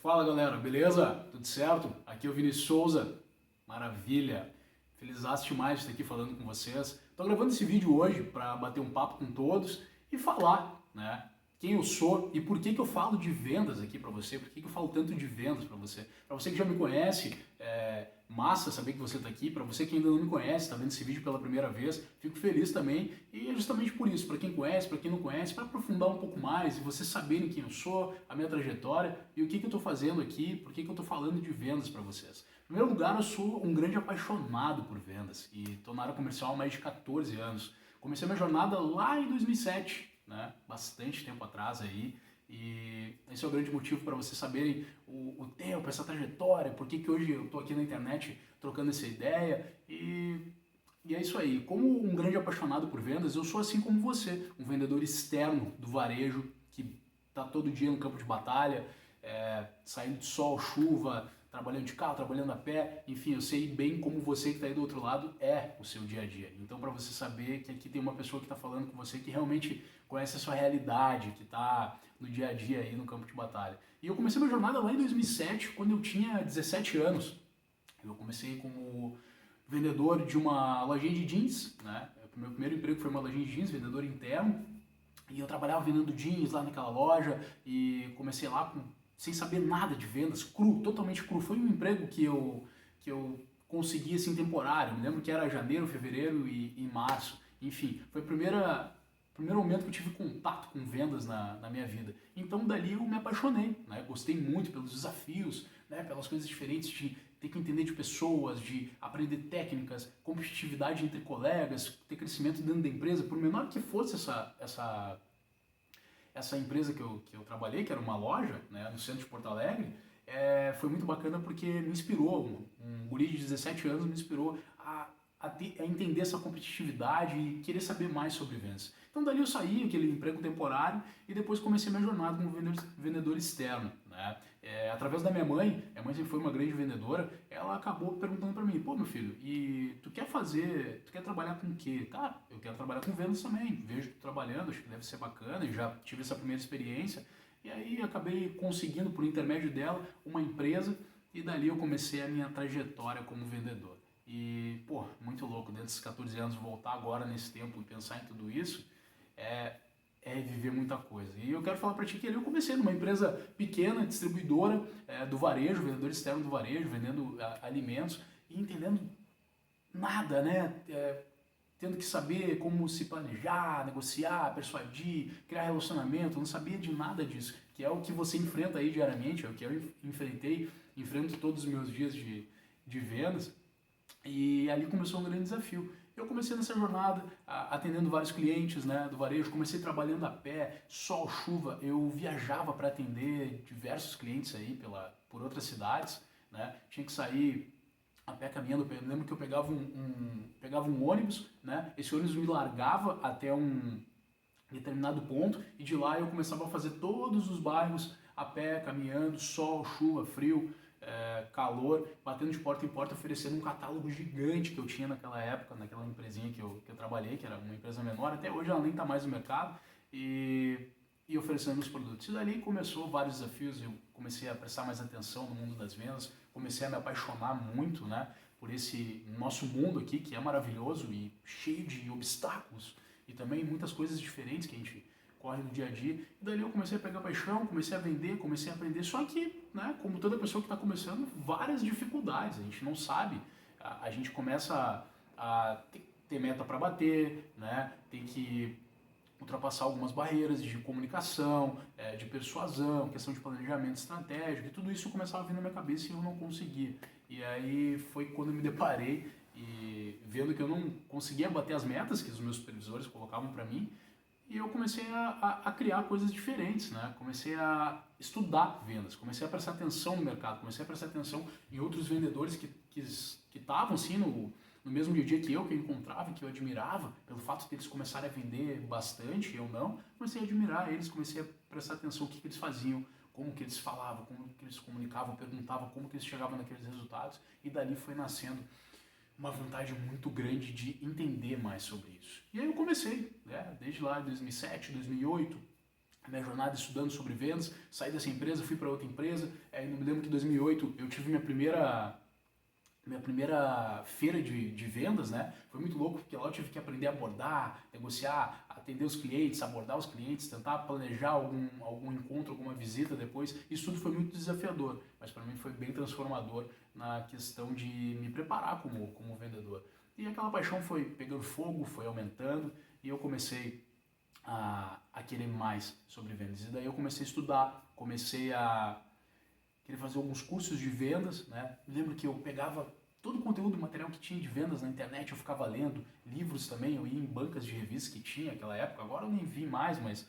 Fala galera, beleza? Tudo certo? Aqui é o Vinícius Souza, maravilha! Felizaço demais de estar aqui falando com vocês. Estou gravando esse vídeo hoje para bater um papo com todos e falar, né? Quem eu sou e por que eu falo de vendas aqui para você, por que eu falo tanto de vendas para você. Para você que já me conhece, massa saber que você está aqui. Para você que ainda não me conhece, está vendo esse vídeo pela primeira vez, fico feliz também. E é justamente por isso, para quem conhece, para quem não conhece, para aprofundar um pouco mais e vocês saberem quem eu sou, a minha trajetória e o que eu estou fazendo aqui, por que eu estou falando de vendas para vocês. Em primeiro lugar, eu sou um grande apaixonado por vendas e estou na área comercial há mais de 14 anos. Comecei minha jornada lá em 2007, né? Bastante tempo atrás aí, e esse é o grande motivo para vocês saberem o tempo, essa trajetória, por que hoje eu estou aqui na internet trocando essa ideia e é isso aí. Como um grande apaixonado por vendas, eu sou assim como você, um vendedor externo do varejo que está todo dia no campo de batalha, saindo de sol, chuva, trabalhando de carro, trabalhando a pé, enfim, eu sei bem como você que está aí do outro lado é o seu dia a dia. Então, para você saber que aqui tem uma pessoa que está falando com você que realmente conhece a sua realidade, que está no dia a dia aí no campo de batalha. E eu comecei minha jornada lá em 2007, quando eu tinha 17 anos. Eu comecei como vendedor de uma lojinha de jeans, né? O meu primeiro emprego foi uma lojinha de jeans, vendedor interno. E eu trabalhava vendendo jeans lá naquela loja e comecei lá sem saber nada de vendas, cru, totalmente cru. Foi um emprego que eu consegui assim temporário. Eu me lembro que era janeiro, fevereiro e março. Enfim, foi o primeiro momento que eu tive contato com vendas na minha vida. Então dali eu me apaixonei, né? Gostei muito pelos desafios, né? Pelas coisas diferentes de ter que entender de pessoas, de aprender técnicas, competitividade entre colegas, ter crescimento dentro da empresa, por menor que fosse essa empresa que eu trabalhei, que era uma loja, né, no centro de Porto Alegre, foi muito bacana porque me inspirou, um guri de 17 anos me inspirou a entender essa competitividade e querer saber mais sobre vendas. Então dali eu saí, aquele emprego temporário, e depois comecei minha jornada como vendedor externo, né? Através da minha mãe sempre foi uma grande vendedora, ela acabou perguntando para mim, pô meu filho, e tu quer trabalhar com o quê? Cara, eu quero trabalhar com vendas também, vejo tu trabalhando, acho que deve ser bacana, e já tive essa primeira experiência, e aí acabei conseguindo por intermédio dela uma empresa, e dali eu comecei a minha trajetória como vendedor. E, pô, muito louco, dentro desses 14 anos, voltar agora nesse tempo e pensar em tudo isso, é viver muita coisa. E eu quero falar pra ti que eu comecei numa empresa pequena, distribuidora do varejo, vendedor externo do varejo, vendendo alimentos e entendendo nada, né? Tendo que saber como se planejar, negociar, persuadir, criar relacionamento, eu não sabia de nada disso, que é o que você enfrenta aí diariamente, é o que eu enfrento todos os meus dias de vendas. E ali começou um grande desafio. Eu comecei nessa jornada atendendo vários clientes, né, do varejo, comecei trabalhando a pé, sol, chuva, eu viajava para atender diversos clientes aí por outras cidades, né, tinha que sair a pé caminhando. Eu lembro que eu pegava um ônibus, né, esse ônibus me largava até um determinado ponto e de lá eu começava a fazer todos os bairros a pé, caminhando, sol, chuva, frio, calor, batendo de porta em porta, oferecendo um catálogo gigante que eu tinha naquela época, naquela empresinha que eu trabalhei, que era uma empresa menor, até hoje ela nem está mais no mercado, e oferecendo os produtos. E dali começou vários desafios, eu comecei a prestar mais atenção no mundo das vendas, comecei a me apaixonar muito, né, por esse nosso mundo aqui, que é maravilhoso e cheio de obstáculos, e também muitas coisas diferentes que a gente corre no dia a dia. E daí eu comecei a pegar paixão, comecei a vender, comecei a aprender. Só que, né, como toda pessoa que está começando, várias dificuldades. A gente não sabe. A gente começa a ter meta para bater, né? Tem que ultrapassar algumas barreiras de comunicação, de persuasão, questão de planejamento estratégico. E tudo isso começava a vir na minha cabeça e eu não conseguia. E aí foi quando eu me deparei e vendo que eu não conseguia bater as metas que os meus supervisores colocavam para mim, e eu comecei a criar coisas diferentes, né? Comecei a estudar vendas, comecei a prestar atenção no mercado, comecei a prestar atenção em outros vendedores que estavam assim no mesmo dia a dia que eu encontrava, que eu admirava, pelo fato de eles começarem a vender bastante, eu não, comecei a admirar eles, comecei a prestar atenção no que eles faziam, como que eles falavam, como que eles comunicavam, perguntavam como que eles chegavam naqueles resultados, e dali foi nascendo uma vontade muito grande de entender mais sobre isso. E aí eu comecei, né, desde lá, 2007, 2008, a minha jornada estudando sobre vendas, saí dessa empresa, fui para outra empresa, eu me lembro que em 2008 eu tive minha primeira feira de vendas, né? Foi muito louco, porque lá eu tive que aprender a abordar, negociar, atender os clientes, abordar os clientes, tentar planejar algum encontro, alguma visita depois. Isso tudo foi muito desafiador, mas para mim foi bem transformador na questão de me preparar como vendedor. E aquela paixão foi pegando fogo, foi aumentando, e eu comecei a querer mais sobre vendas. E daí eu comecei a estudar, comecei a queria fazer alguns cursos de vendas, né? Me lembro que eu pegava todo o conteúdo, material que tinha de vendas na internet, eu ficava lendo, livros também, eu ia em bancas de revistas que tinha naquela época, agora eu nem vi mais, mas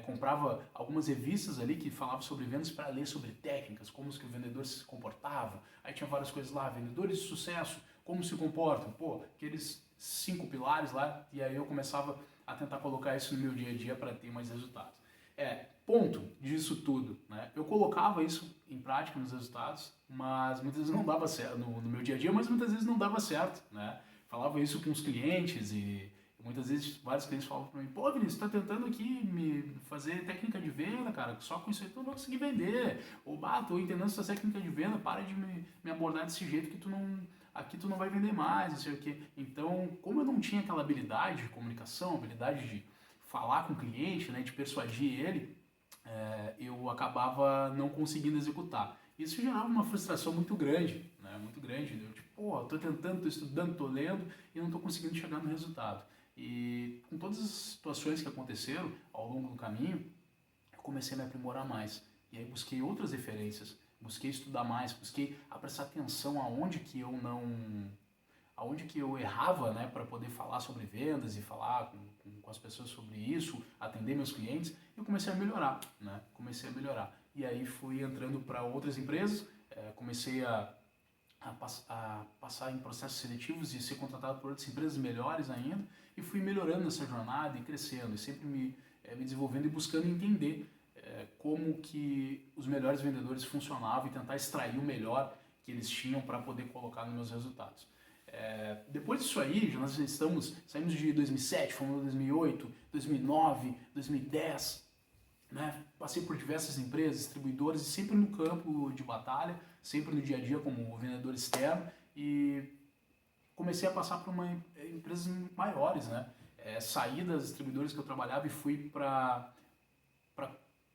comprava algumas revistas ali que falavam sobre vendas para ler sobre técnicas, como que o vendedor se comportava, aí tinha várias coisas lá, vendedores de sucesso, como se comportam, pô, aqueles 5 pilares lá, e aí eu começava a tentar colocar isso no meu dia a dia para ter mais resultados. Ponto disso tudo, né? Eu colocava isso em prática nos resultados, mas muitas vezes não dava certo no meu dia a dia, mas muitas vezes não dava certo, né? Falava isso com os clientes e muitas vezes vários clientes falavam para mim: pô, Vinícius, você tá tentando aqui me fazer técnica de venda, cara, só com isso aí tu não vai conseguir vender. Ou, tô entendendo essa técnica de venda, para de me abordar desse jeito que aqui tu não vai vender mais, não sei o quê. Então, como eu não tinha aquela habilidade de comunicação, habilidade de falar com o cliente, né, de persuadir ele, eu acabava não conseguindo executar. Isso gerava uma frustração muito grande, né? Muito grande. Eu, tipo, pô, tô tentando, tô estudando, tô lendo e não tô conseguindo chegar no resultado. E com todas as situações que aconteceram ao longo do caminho, eu comecei a me aprimorar mais. E aí busquei outras referências, busquei estudar mais, busquei a prestar atenção aonde que eu errava, né, para poder falar sobre vendas e falar com as pessoas sobre isso, atender meus clientes, eu comecei a melhorar, né? Comecei a melhorar. E aí fui entrando para outras empresas, comecei a passar em processos seletivos e ser contratado por outras empresas melhores ainda, e fui melhorando nessa jornada e crescendo, e sempre me desenvolvendo e buscando entender como que os melhores vendedores funcionavam e tentar extrair o melhor que eles tinham para poder colocar nos meus resultados. Depois disso aí, nós saímos de 2007, fomos em 2008, 2009, 2010, né? Passei por diversas empresas, distribuidoras, e sempre no campo de batalha, sempre no dia a dia como vendedor externo, e comecei a passar por empresas maiores, né? Saí das distribuidoras que eu trabalhava e fui para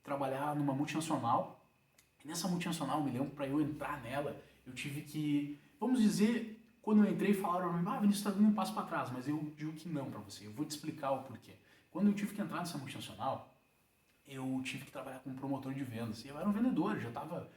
trabalhar numa multinacional. E nessa multinacional, me lembro, para eu entrar nela, eu tive que, vamos dizer, quando eu entrei, falaram para mim: Vinícius, está dando um passo para trás, mas eu digo que não para você, eu vou te explicar o porquê. Quando eu tive que entrar nessa multinacional, eu tive que trabalhar como promotor de vendas. E eu era um vendedor, já estava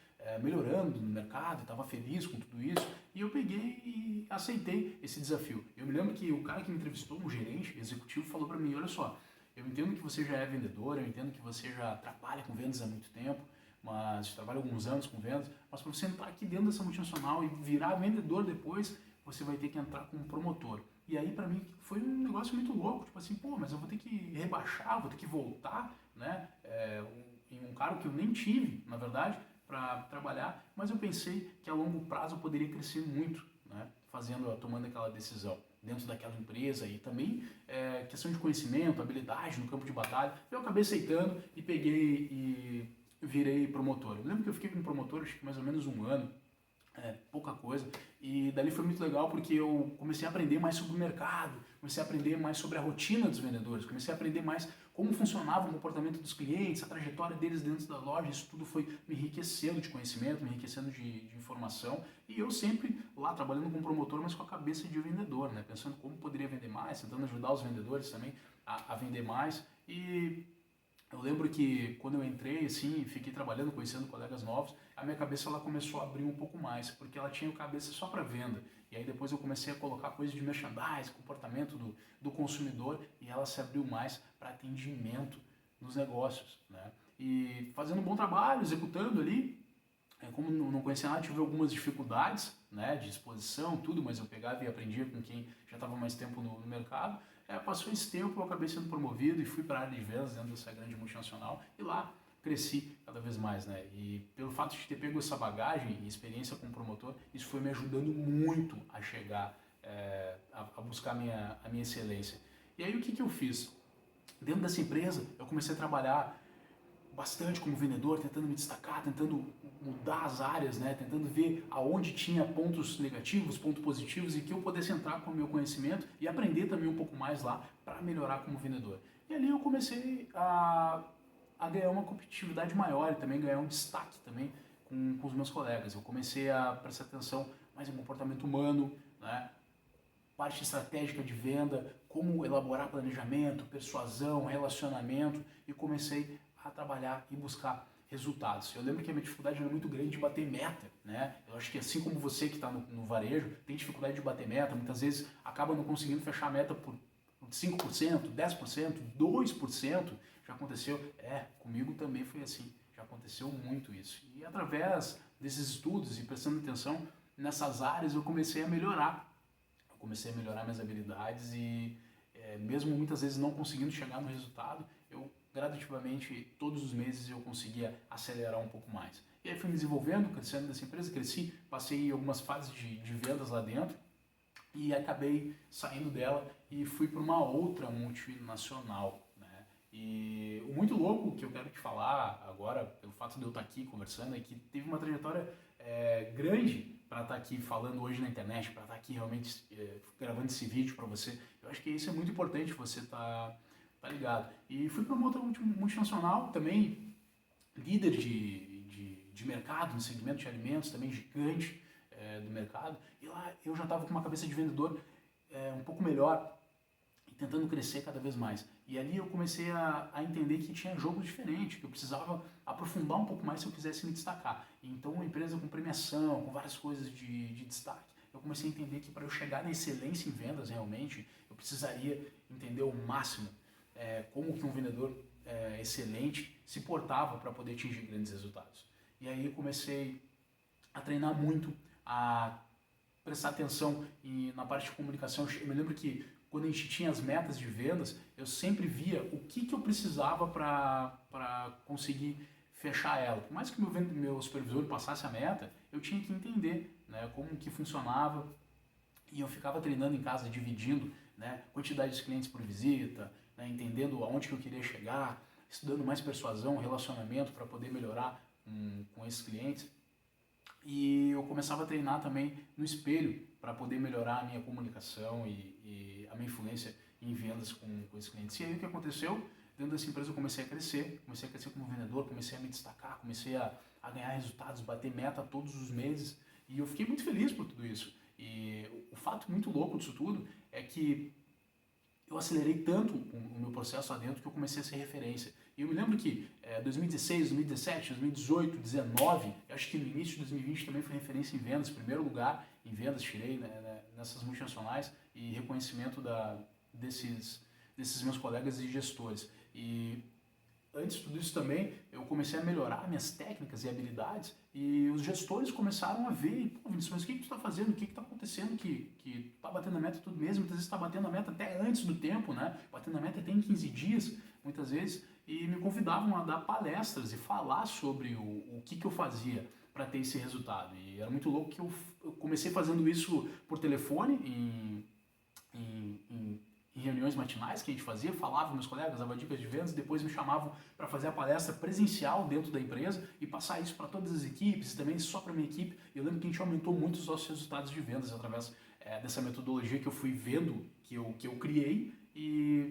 melhorando no mercado, estava feliz com tudo isso, e eu peguei e aceitei esse desafio. Eu me lembro que o cara que me entrevistou, um gerente executivo, falou para mim: olha só, eu entendo que você já é vendedor, eu entendo que você já trabalha com vendas há muito tempo, mas trabalha alguns anos com vendas, mas para você entrar aqui dentro dessa multinacional e virar vendedor depois, você vai ter que entrar como promotor. E aí, para mim, foi um negócio muito louco, tipo assim, pô, mas eu vou ter que rebaixar, vou ter que voltar, né, em um cargo que eu nem tive, na verdade, para trabalhar, mas eu pensei que a longo prazo eu poderia crescer muito, né, tomando aquela decisão dentro daquela empresa, e também questão de conhecimento, habilidade no campo de batalha. Eu acabei aceitando e peguei e virei promotor. Eu lembro que eu fiquei como promotor, acho que mais ou menos um ano, pouca coisa, e dali foi muito legal porque eu comecei a aprender mais sobre o mercado, comecei a aprender mais sobre a rotina dos vendedores, comecei a aprender mais como funcionava o comportamento dos clientes, a trajetória deles dentro da loja. Isso tudo foi me enriquecendo de conhecimento, me enriquecendo de informação, e eu sempre lá trabalhando como promotor, mas com a cabeça de vendedor, né? Pensando como poderia vender mais, tentando ajudar os vendedores também a vender mais. E eu lembro que quando eu entrei, assim, fiquei trabalhando, conhecendo colegas novos, a minha cabeça ela começou a abrir um pouco mais, porque ela tinha cabeça só para venda. E aí depois eu comecei a colocar coisas de merchandising, comportamento do consumidor, e ela se abriu mais para atendimento nos negócios, né? E fazendo um bom trabalho, executando ali, como não conhecia nada, tive algumas dificuldades, né, de exposição, tudo, mas eu pegava e aprendia com quem já estava mais tempo no mercado. Passou esse tempo, eu acabei sendo promovido e fui para a área de vendas dentro dessa grande multinacional, e lá cresci cada vez mais, né? E pelo fato de ter pego essa bagagem e experiência como promotor, isso foi me ajudando muito a chegar, a buscar a minha excelência. E aí o que eu fiz? Dentro dessa empresa, eu comecei a trabalhar bastante como vendedor, tentando me destacar, tentando mudar as áreas, né? Tentando ver aonde tinha pontos negativos, pontos positivos e que eu pudesse entrar com o meu conhecimento e aprender também um pouco mais lá para melhorar como vendedor. E ali eu comecei a ganhar uma competitividade maior e também ganhar um destaque também com os meus colegas. Eu comecei a prestar atenção mais em comportamento humano, né? Parte estratégica de venda, como elaborar planejamento, persuasão, relacionamento, e comecei a trabalhar e buscar resultados. Eu lembro que a minha dificuldade era muito grande de bater meta, né? Eu acho que assim como você que está no varejo, tem dificuldade de bater meta, muitas vezes acaba não conseguindo fechar a meta por 5%, 10%, 2%, já aconteceu, comigo também foi assim, já aconteceu muito isso. E através desses estudos e prestando atenção nessas áreas, eu comecei a melhorar minhas habilidades e mesmo muitas vezes não conseguindo chegar no resultado, eu gradativamente, todos os meses eu conseguia acelerar um pouco mais. E aí fui me desenvolvendo, crescendo nessa empresa, cresci, passei algumas fases de vendas lá dentro e acabei saindo dela e fui para uma outra multinacional, né? E o muito louco que eu quero te falar agora, pelo fato de eu estar aqui conversando, é que teve uma trajetória grande para estar aqui falando hoje na internet, para estar aqui realmente gravando esse vídeo para você. Eu acho que isso é muito importante, você tá ligado. E fui para uma outra multinacional também, líder de mercado, no segmento de alimentos, também gigante do mercado. E lá eu já estava com uma cabeça de vendedor um pouco melhor, tentando crescer cada vez mais. E ali eu comecei a entender que tinha jogo diferente, que eu precisava aprofundar um pouco mais se eu quisesse me destacar. E então uma empresa com premiação, com várias coisas de destaque, eu comecei a entender que para eu chegar na excelência em vendas realmente, eu precisaria entender o máximo como que um vendedor excelente se portava para poder atingir grandes resultados. E aí eu comecei a treinar muito, a prestar atenção na parte de comunicação. Eu me lembro que quando a gente tinha as metas de vendas, eu sempre via o que eu precisava para conseguir fechar ela. Por mais que meu supervisor passasse a meta, eu tinha que entender, né, como que funcionava, e eu ficava treinando em casa, dividindo, né, quantidade de clientes por visita, né, entendendo aonde que eu queria chegar, estudando mais persuasão, relacionamento para poder melhorar com esses clientes. E eu começava a treinar também no espelho para poder melhorar a minha comunicação e a minha influência em vendas com esses clientes. E aí o que aconteceu? Dentro dessa empresa eu comecei a crescer como vendedor, comecei a me destacar, comecei a ganhar resultados, bater meta todos os meses. E eu fiquei muito feliz por tudo isso. E o fato muito louco disso tudo é que eu acelerei tanto o meu processo lá dentro que eu comecei a ser referência. E eu me lembro que 2016, 2017, 2018, 2019, eu acho que no início de 2020 também foi referência em vendas, primeiro lugar em vendas tirei, né, nessas multinacionais, e reconhecimento desses meus colegas e gestores. E antes de tudo isso também, eu comecei a melhorar minhas técnicas e habilidades e os gestores começaram a ver, pô, Vinícius, mas o que tu está fazendo? O que está acontecendo que tu está batendo a meta tudo mesmo? Muitas vezes está batendo a meta até antes do tempo, né? Batendo a meta até em 15 dias, muitas vezes, e me convidavam a dar palestras e falar sobre o que eu fazia para ter esse resultado. E era muito louco que eu comecei fazendo isso por telefone, em reuniões matinais que a gente fazia, falava com meus colegas, dava dicas de vendas, depois me chamavam para fazer a palestra presencial dentro da empresa e passar isso para todas as equipes, também só para a minha equipe. Eu lembro que a gente aumentou muito os nossos resultados de vendas através dessa metodologia que eu fui vendo, que eu criei e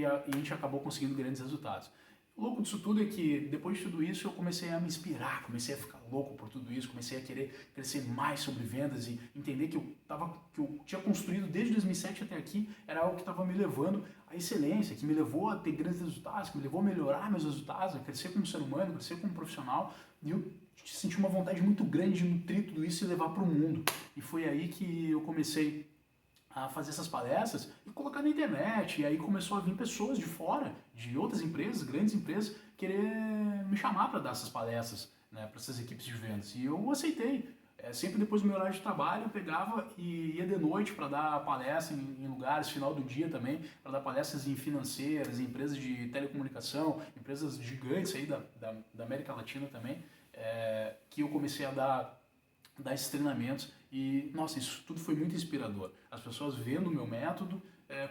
a gente acabou conseguindo grandes resultados. O louco disso tudo é que depois de tudo isso eu comecei a me inspirar, comecei a ficar louco por tudo isso, comecei a querer crescer mais sobre vendas e entender que eu tinha construído desde 2007 até aqui, era algo que estava me levando à excelência, que me levou a ter grandes resultados, que me levou a melhorar meus resultados, a crescer como ser humano, a crescer como profissional, e eu senti uma vontade muito grande de nutrir tudo isso e levar para o mundo. E foi aí que eu comecei a fazer essas palestras e colocar na internet. E aí começou a vir pessoas de fora, de outras empresas, grandes empresas, querer me chamar para dar essas palestras, né, para essas equipes de vendas. E eu aceitei. Sempre depois do meu horário de trabalho, eu pegava e ia de noite para dar palestra em lugares, final do dia também, para dar palestras em financeiras, em empresas de telecomunicação, empresas gigantes aí da América Latina também, que eu comecei a dar esses treinamentos e, nossa, isso tudo foi muito inspirador. As pessoas vendo o meu método,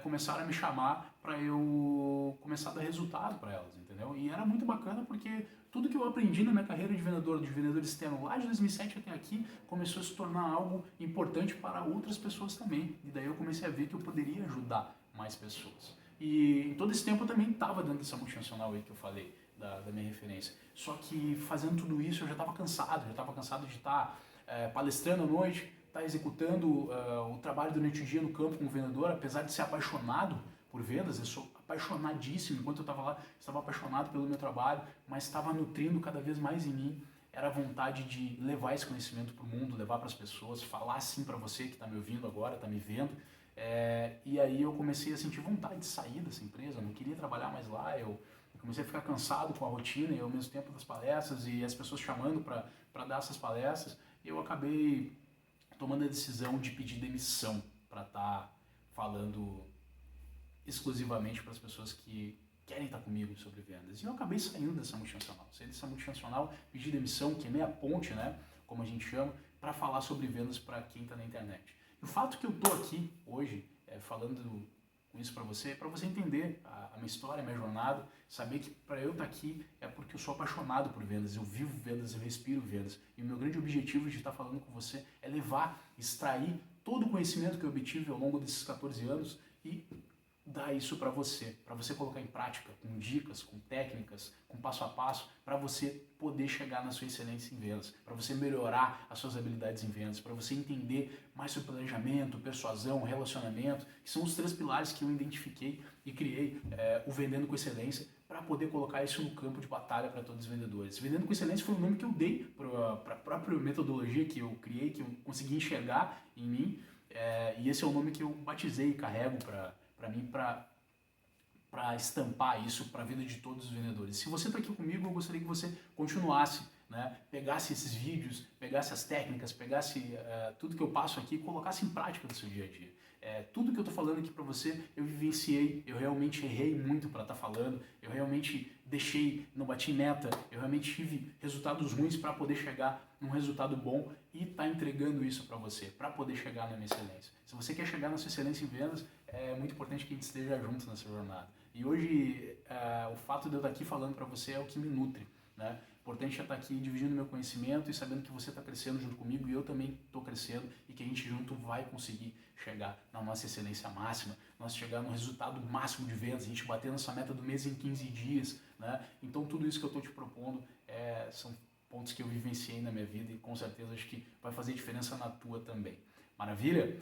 começaram a me chamar para eu começar a dar resultado para elas, entendeu? E era muito bacana porque tudo que eu aprendi na minha carreira de vendedor externo lá de 2007 até aqui começou a se tornar algo importante para outras pessoas também. E daí eu comecei a ver que eu poderia ajudar mais pessoas. E em todo esse tempo eu também estava dentro dessa multinacional aí que eu falei, da minha referência. Só que fazendo tudo isso eu já estava cansado de estar palestrando à noite, estar executando o trabalho durante o dia no campo como vendedor, apesar de ser apaixonado por vendas, eu sou apaixonadíssimo. Enquanto eu estava lá, estava apaixonado pelo meu trabalho, mas estava nutrindo cada vez mais em mim era a vontade de levar esse conhecimento para o mundo, levar para as pessoas, falar assim para você que está me ouvindo agora, está me vendo. E aí eu comecei a sentir vontade de sair dessa empresa, eu não queria trabalhar mais lá, eu comecei a ficar cansado com a rotina e ao mesmo tempo das palestras e as pessoas chamando para dar essas palestras, eu acabei tomando a decisão de pedir demissão para estar falando exclusivamente para as pessoas que querem estar comigo sobre vendas. E eu acabei saindo dessa multinacional. Saí dessa multinacional, pedi demissão, queimei a ponte, né, como a gente chama, para falar sobre vendas para quem está na internet. E o fato que eu estou aqui hoje, falando com isso para você, é para você entender a minha história, a minha jornada, saber que para eu estar aqui é porque eu sou apaixonado por vendas, eu vivo vendas, eu respiro vendas. E o meu grande objetivo de estar falando com você é levar, extrair todo o conhecimento que eu obtive ao longo desses 14 anos e dar isso para você colocar em prática, com dicas, com técnicas, com passo a passo, para você poder chegar na sua excelência em vendas, para você melhorar as suas habilidades em vendas, para você entender mais sobre planejamento, persuasão, relacionamento, que são os 3 pilares que eu identifiquei e criei o Vendendo com Excelência, para poder colocar isso no campo de batalha para todos os vendedores. Vendendo com Excelência foi o nome que eu dei para a própria metodologia que eu criei, que eu consegui enxergar em mim, e esse é o nome que eu batizei e carrego para mim, para estampar isso para a vida de todos os vendedores. Se você está aqui comigo, eu gostaria que você continuasse, né? Pegasse esses vídeos, pegasse as técnicas, pegasse tudo que eu passo aqui e colocasse em prática no seu dia a dia. Tudo que eu estou falando aqui para você, eu vivenciei, eu realmente errei muito para estar falando, eu realmente não bati meta, eu realmente tive resultados ruins para poder chegar num resultado bom e estar entregando isso para você, para poder chegar na minha excelência. Se você quer chegar na sua excelência em vendas, é muito importante que a gente esteja junto nessa jornada. E hoje, o fato de eu estar aqui falando para você é o que me nutre, né? Importante é estar aqui dividindo meu conhecimento e sabendo que você está crescendo junto comigo e eu também estou crescendo e que a gente junto vai conseguir chegar na nossa excelência máxima, nós chegar no resultado máximo de vendas, a gente bater nossa meta do mês em 15 dias, né? Então tudo isso que eu estou te propondo são pontos que eu vivenciei na minha vida e com certeza acho que vai fazer diferença na tua também. Maravilha?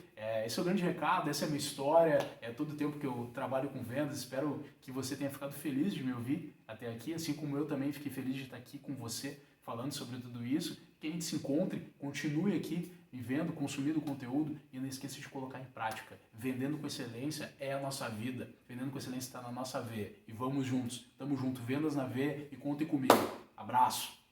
Esse é o grande recado, essa é a minha história, é todo o tempo que eu trabalho com vendas. Espero que você tenha ficado feliz de me ouvir até aqui, assim como eu também fiquei feliz de estar aqui com você, falando sobre tudo isso. Que a gente se encontre, continue aqui vivendo, consumindo conteúdo e não esqueça de colocar em prática. Vendendo com excelência é a nossa vida, vendendo com excelência está na nossa veia. E vamos juntos, tamo junto, vendas na veia e contem comigo. Abraço!